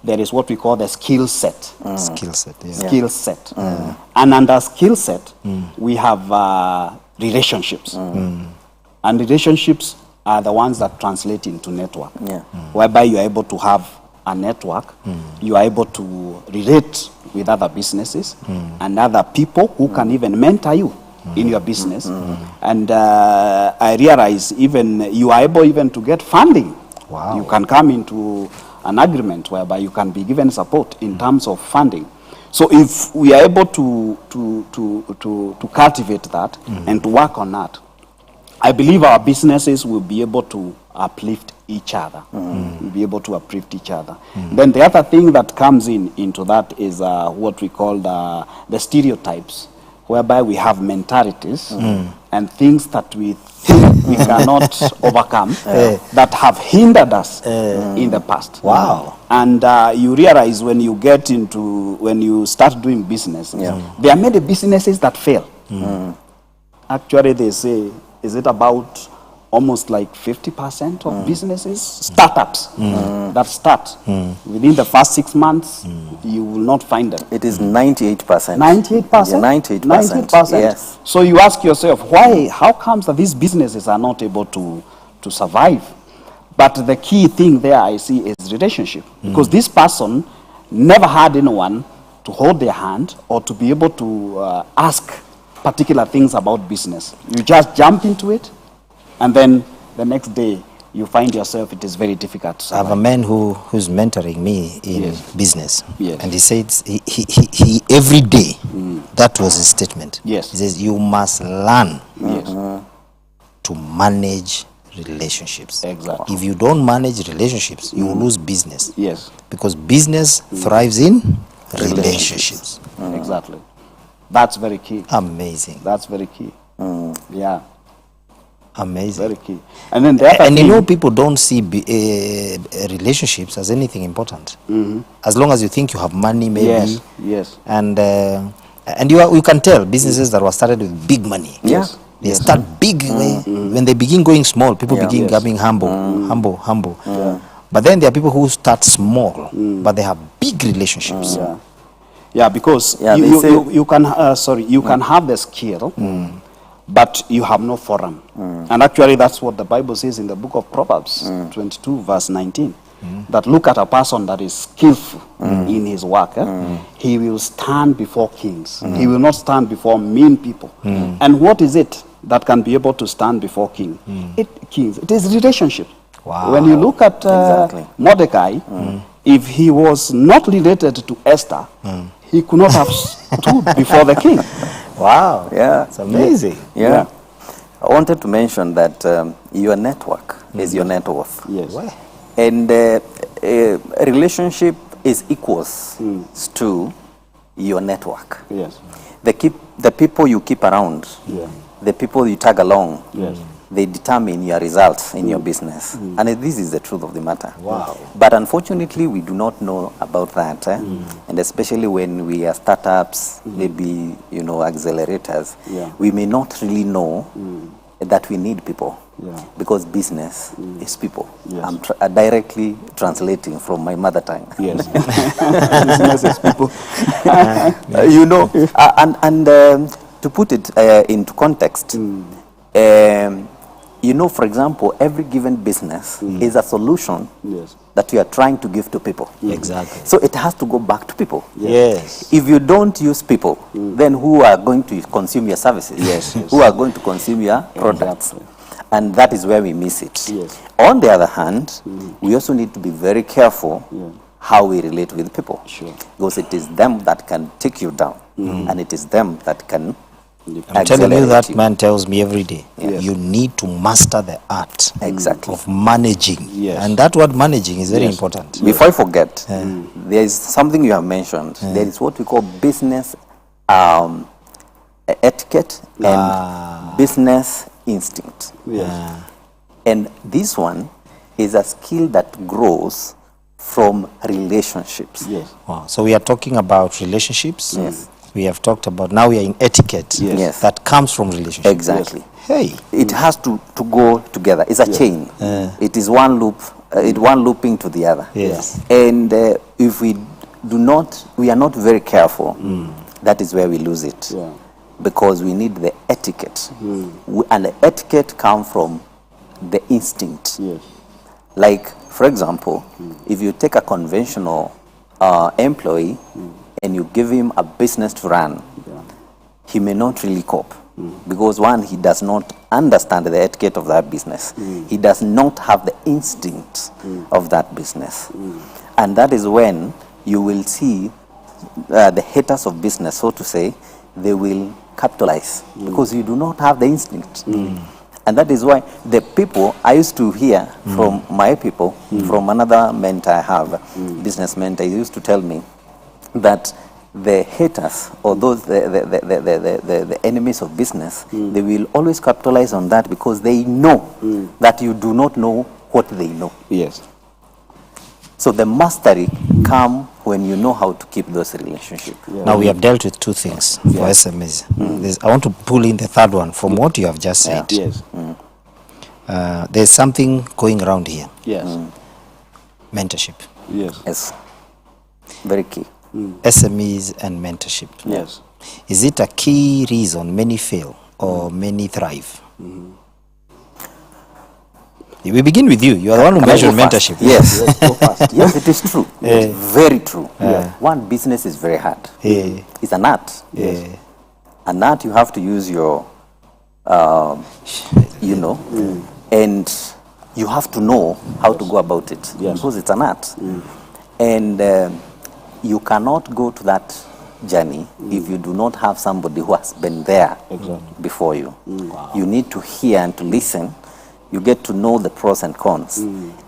There is what we call the skill set. Skill set, Skill set. And under skill set, we have relationships. And relationships are the ones that translate into network, whereby you are able to have a network, you are able to relate with other businesses and other people who can even mentor you in your business. And I realize even you are able even to get funding. Wow. You can come into an agreement whereby you can be given support in terms of funding. So if we are able to cultivate that and to work on that, I believe our businesses will be able to uplift each other. We'll be able to uplift each other. Then the other thing that comes into that is what we call the stereotypes, whereby we have mentalities and things that we think we cannot overcome that have hindered us in the past. Wow. And you realize when you start doing business, there are many businesses that fail. Actually, they say, is it about almost like 50% of businesses, startups that start within the first 6 months, you will not find them. It is 98%. 98%? Yeah, 98%. Yes. So you ask yourself, how comes that these businesses are not able to survive? But the key thing there I see is relationship. Because this person never had anyone to hold their hand or to be able to ask particular things about business. You just jump into it, and then the next day you find yourself, it is very difficult to I have a survive. man who's mentoring me in Yes. business. Yes. And he said he every day, that was his statement. Yes. He says, you must learn Yes. to manage relationships. Exactly. If you don't manage relationships, you will lose business. Yes. Because business thrives in relationships. Exactly. That's very key. Amazing. That's very key. Yeah, Amazing. very key. And then the other And you thing, know, people don't see relationships as anything important. As long as you think you have money, maybe. Yes, yes. And you can tell businesses that were started with big money. Yes. They start big. When they begin going small, people begin Yes. becoming humble. But then there are people who start small, but they have big relationships. Yeah. Yeah, because Yeah, they you say- you can you can have the skill, but you have no forum. And actually, that's what the Bible says in the book of Proverbs 22, verse 19. That look at a person that is skillful in his work. He will stand before kings. He will not stand before mean people. And what is it that can be able to stand before kings? It is relationship. Wow. When you look at Exactly. Mordecai, if he was not related to Esther, he could not have stood before the king. Wow. Yeah. It's amazing. Yeah. I wanted to mention that your network is your net worth. Yes. And a relationship is equals to your network. Yes. The people you keep around, Yeah. the people you tag along, Yes. they determine your results in your business. And this is the truth of the matter. Wow. But unfortunately, we do not know about that. And especially when we are startups, maybe, accelerators, Yeah. we may not really know that we need people. Yeah. Because business is people. Yes. I'm directly translating from my mother tongue. Yes. Business is people. To put it into context, for example, every given business is a solution Yes. that you are trying to give to people. Exactly. So it has to go back to people. Yes. If you don't use people, then who are going to consume your services? Yes, yes. Who are going to consume your products? Exactly. And that is where we miss it. Yes. On the other hand, we also need to be very careful how we relate with people. Sure. Because it is them that can take you down, and it is them that can I'm telling you, that accelerate man tells me every day, Yes. you need to master the art Exactly. of managing. Yes. And that word managing is very Yes. important. Before I forget, there is something you have mentioned. There is what we call business etiquette and business instinct. Yes. And this one is a skill that grows from relationships. Yes. Wow. So we are talking about relationships. Yes. We have talked about, now we are in etiquette. Yes. Yes. That comes from relationships. Exactly. Hey. It has to go together. It's a chain. It is one loop, one looping to the other. Yes. And if we are not very careful, that is where we lose it. Yeah. Because we need the etiquette. And the etiquette comes from the instinct. Yes. Like, for example, if you take a conventional employee and you give him a business to run, he may not really cope. Because one, he does not understand the etiquette of that business. He does not have the instinct of that business. And that is when you will see the haters of business, so to say, they will capitalize because you do not have the instinct. And that is why the people I used to hear from my people, from another mentor I have, business mentor, he used to tell me that the haters or those the enemies of business, they will always capitalize on that because they know that you do not know what they know. Yes. So the mastery come when you know how to keep those relationships. Now we have dealt with two things for SMEs. I want to pull in the third one from what you have just said. Yes. There's something going around here. Yes. Mentorship. Yes. Yes, very key. SMEs and mentorship. Yes. Is it a key reason many fail or many thrive? We begin with you. You are the one who Can I go mentioned first? mentorship. Yes. Yes, go fast. Yes, it is true. It's very true. One, business is very hard. It's an art. An art, you have to use your, and you have to know how to go about it. Because it's an art. And you cannot go to that journey if you do not have somebody who has been there before you. You need to hear and to listen. You get to know the pros and cons.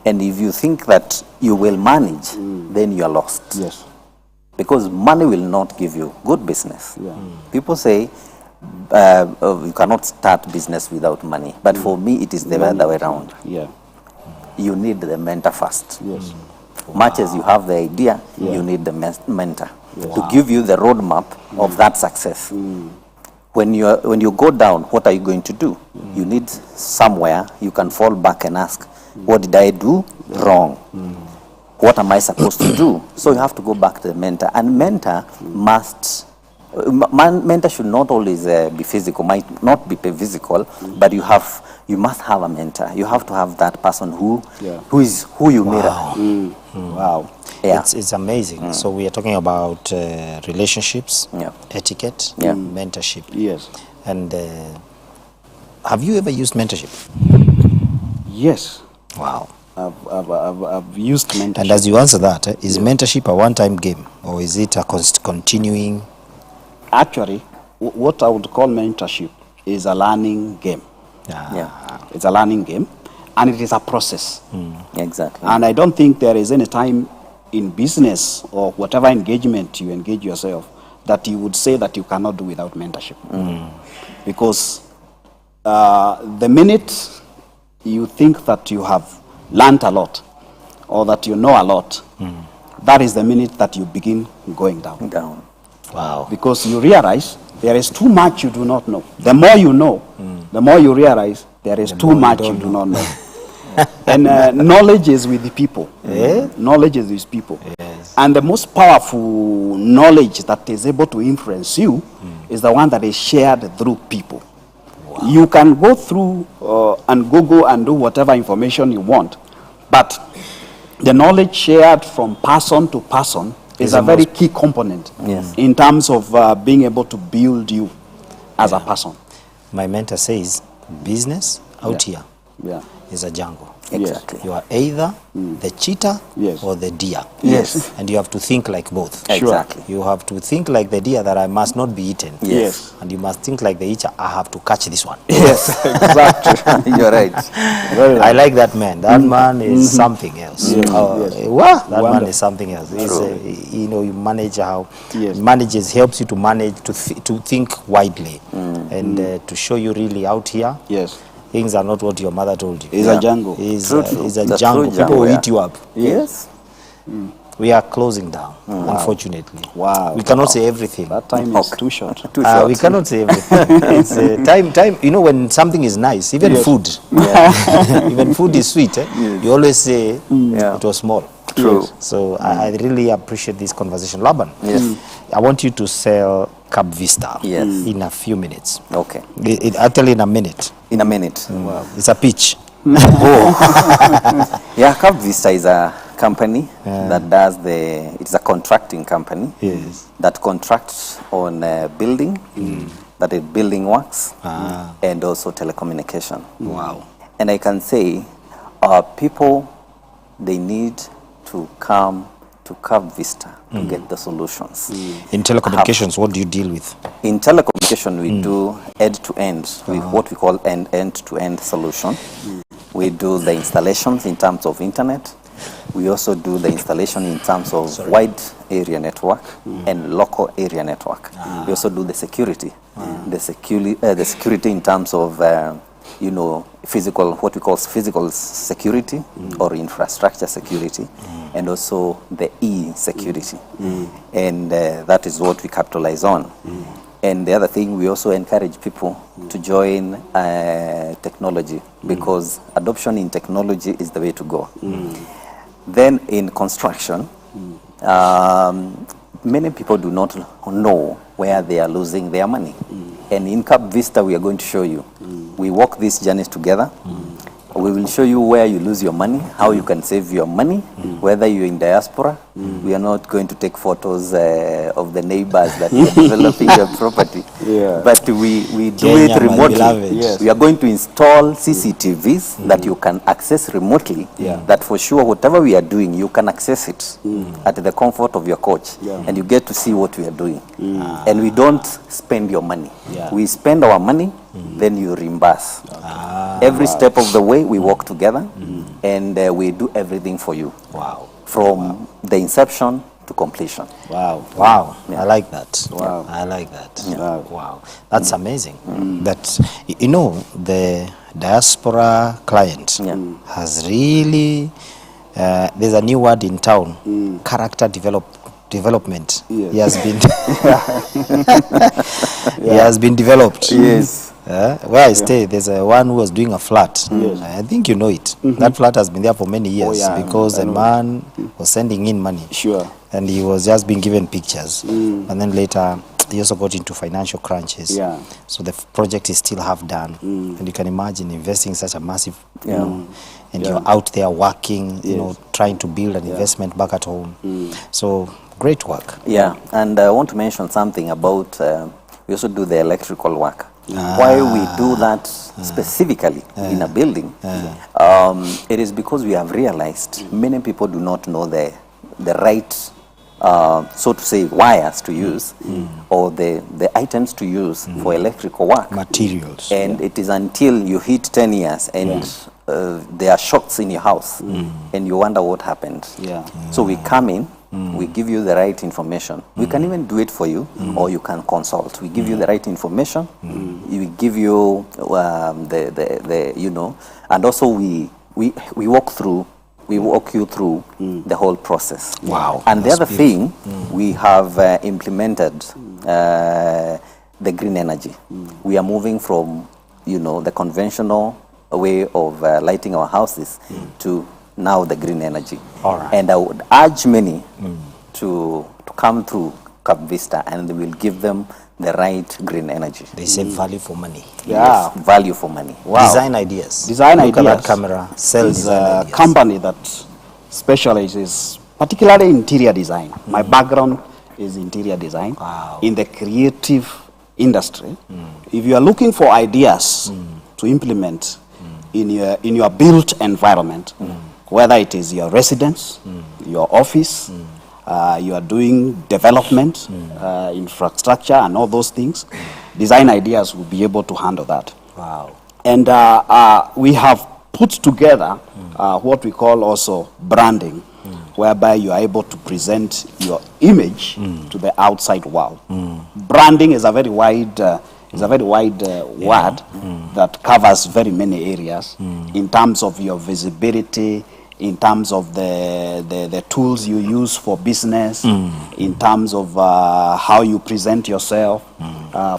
And if you think that you will manage, then you are lost. Yes. Because money will not give you good business. People say you cannot start business without money. But for me, it is the other way around. Yeah. You need the mentor first. Yes. Much as you have the idea, you need the mentor to give you the roadmap of that success. When you go down, what are you going to do? You need somewhere you can fall back and ask, what did I do wrong? What am I supposed to do? So you have to go back to the mentor. And mentor mentor should not always be physical, might not be physical, but you must have a mentor. You have to have that person who you mirror. Wow. Yeah. It's amazing. So we are talking about relationships, etiquette, mentorship. Yes. And have you ever used mentorship? Yes. Wow. I've used mentorship. And as you answer that, is mentorship a one-time game or is it a continuing? Actually, what I would call mentorship is a learning game. It's a learning game, and it is a process. Exactly. And I don't think there is any time in business or whatever engagement you engage yourself that you would say that you cannot do without mentorship. Because the minute you think that you have learned a lot or that you know a lot, that is the minute that you begin going down. Wow. Because you realize there is too much you do not know. The more you know, the more you realize there is too much you do not know. And knowledge is with the people. Knowledge is with people. And the most powerful knowledge that is able to influence you is the one that is shared through people. You can go through and Google and do whatever information you want, but the knowledge shared from person to person is a very key component in terms of being able to build you as a person. My mentor says business out here is a jungle. Exactly. You are either the cheetah or the deer. Yes. And you have to think like both. Exactly. You have to think like the deer that I must not be eaten. Yes. And you must think like the cheetah, I have to catch this one. Yes, exactly. You're right. I like that man. That man is something else. Wow, that man is something else. You manage how manages helps you to manage to think widely and to show you really out here. Yes. Things are not what your mother told you. It's a jungle. It's a jungle. People will eat you up. Yes. We are closing down, unfortunately. Wow. We cannot say everything. That time is too short. Too short. We cannot say everything. It's time. You know, when something is nice, even food, even food is sweet. You always say it was small. True. So I really appreciate this conversation. Laban, I want you to sell curbvista in a few minutes. Okay. Actually, in a minute. In a minute. Wow. It's a pitch. Yeah, curbvista is a company that does it's a contracting company that contracts on building, that is building works, and also telecommunication. Wow. And I can say people, they need to come to curbvista to get the solutions. In telecommunications, what do you deal with? In telecommunication, we do end-to-end, with what we call an end-to-end solution. We do the installations in terms of internet. We also do the installation in terms of wide area network and local area network. We also do the security. The security in terms of physical, what we call physical security or infrastructure security, and also the e-security. And that is what we capitalize on. And the other thing, we also encourage people to join technology, because adoption in technology is the way to go. Then in construction, many people do not know where they are losing their money. And in curbvista, we are going to show you. We walk these journeys together, We will show you where you lose your money, how you can save your money, whether you're in diaspora. We are not going to take photos of the neighbors that are developing your property, but we do Kenya, it my remotely. beloved. Yes. We are going to install CCTVs that you can access remotely, that for sure whatever we are doing, you can access it at the comfort of your couch, and you get to see what we are doing. And we don't spend your money. We spend our money, then you reimburse. Every step of the way, we work together, and we do everything for you. Wow. From the inception to completion. Wow. Wow. I like that. Wow. I like that. Wow. Wow. That's amazing. But, you know, the diaspora client has really, there's a new word in town, character development. Yes. He has been, he has been developed. Yes. Where I stay, there's one who was doing a flat. I think you know it. That flat has been there for many years because a man was sending in money. Sure. And he was just being given pictures. And then later, he also got into financial crunches. So the project is still half done. And you can imagine investing such a massive, you know, and you're out there working, you know, trying to build an investment back at home. So great work. Yeah, and I want to mention something about, we also do the electrical work. Why we do that specifically in a building, it is because we have realized many people do not know the right, so to say, wires to use or the items to use for electrical work. Materials. And it is until you hit 10 years and there are shocks in your house and you wonder what happened. So we come in, we give you the right information. We can even do it for you, or you can consult. We give you the right information. We give you the you know, and also we walk you through the whole process. Wow. And the other thing, we have implemented the green energy. We are moving from, you know, the conventional way of lighting our houses to now the green energy. All right. And I would urge many to come through curbvista, and we will give them the right green energy. They say value for money. Yes, value for money. Design ideas. Design Look Ideas at that camera. Sell is design a ideas. company that specializes particularly interior design. My background is interior design in the creative industry. If you are looking for ideas to implement in your built environment, whether it is your residence, your office, you are doing development, infrastructure, and all those things, Design Ideas will be able to handle that. Wow. And we have put together what we call also branding, whereby you are able to present your image to the outside world. Branding is a very wide word that covers very many areas in terms of your visibility, in terms of the tools you use for business, in terms of how you present yourself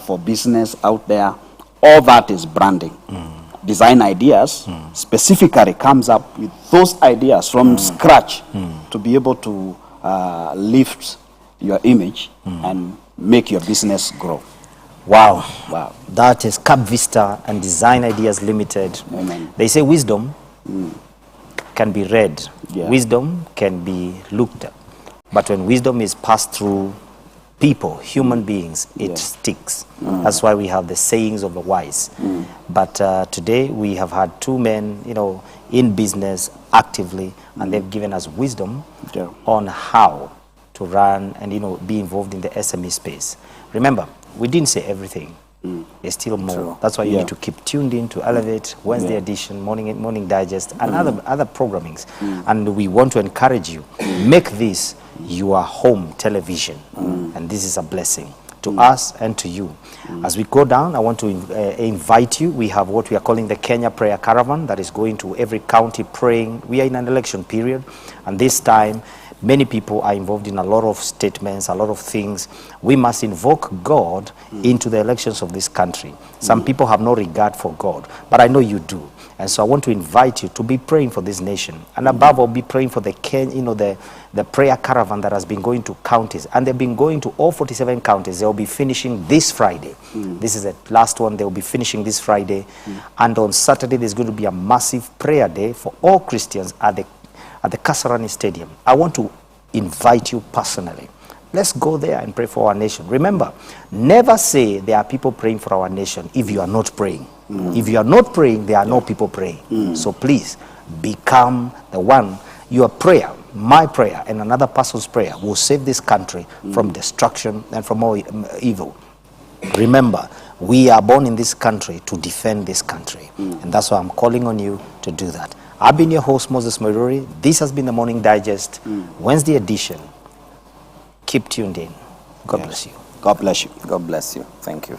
for business out there. All that is branding. Design Ideas specifically comes up with those ideas from scratch to be able to lift your image and make your business grow. Wow. Wow. That is curbvista and Design Ideas Limited. Amen. They say wisdom can be read. Yeah. Wisdom can be looked at. But when wisdom is passed through people, human beings, it sticks. That's why we have the sayings of the wise. But today we have had two men, you know, in business actively, and they've given us wisdom on how to run and, you know, be involved in the SME space. Remember, we didn't say everything. There's still more. True. That's why you need to keep tuned in to Elevate, Wednesday edition, morning digest, and other programmings. And we want to encourage you, make this your home television. And this is a blessing to us and to you. As we go down, I want to invite you. We have what we are calling the Kenya Prayer Caravan that is going to every county praying. We are in an election period, and this time many people are involved in a lot of statements, a lot of things. We must invoke God into the elections of this country. Some people have no regard for God, but I know you do. And so I want to invite you to be praying for this nation. And above all, be praying for the prayer caravan that has been going to counties. And they've been going to all 47 counties. They'll be finishing this Friday. This is the last one. They'll be finishing this Friday. And on Saturday, there's going to be a massive prayer day for all Christians at the Kasarani Stadium. I want to invite you personally. Let's go there and pray for our nation. Remember, never say there are people praying for our nation if you are not praying. If you are not praying, there are no people praying. So please, become the one. Your prayer, my prayer, and another person's prayer will save this country from destruction and from all evil. Remember, we are born in this country to defend this country. And that's why I'm calling on you to do that. I've been your host, Moses Muiruri. This has been the Morning Digest, Wednesday edition. Keep tuned in. God bless you. God bless you. God bless you. Thank you.